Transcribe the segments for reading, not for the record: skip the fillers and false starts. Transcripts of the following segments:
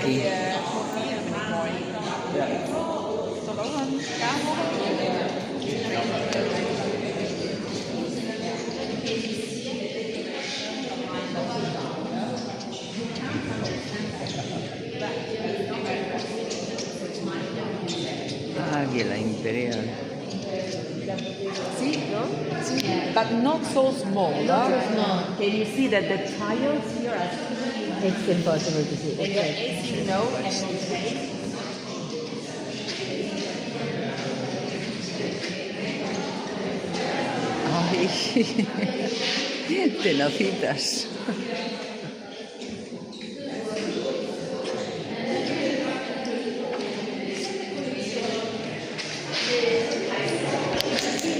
aquí. Águila imperial. See, no? See? But not so small. Not so small. Can you see that the tiles here are It's impossible to see. when Okay. you're AC, no, and on face. Ay, tenacitas.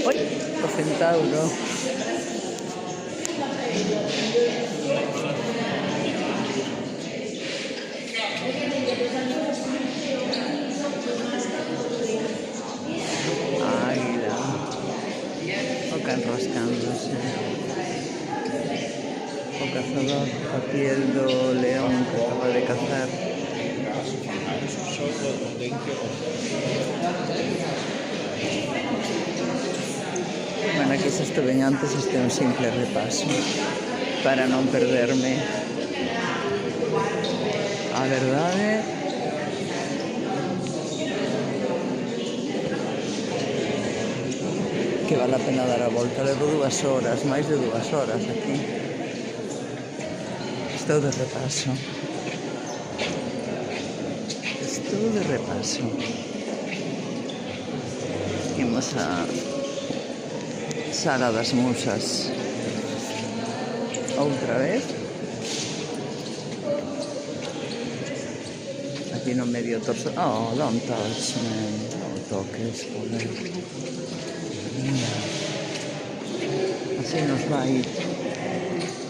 ¡Uy! O centauro. Águila. Oca enroscándose. O cazador, a piel do león que acaba de cazar. Bueno, aquí se estuve antes, este é un simple repaso para non perderme a verdade. Que vale a pena dar a volta. Levo 2 horas, máis de 2 horas aquí. Estou de repaso. Estou de repaso. Imos a Sala das Musas. Outra vez. Aquí no medio torso. Oh, don't touch, man. Non toques, joder. Así nos vai.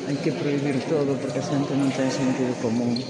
Hai que prohibir todo porque a xente non ten sentido común.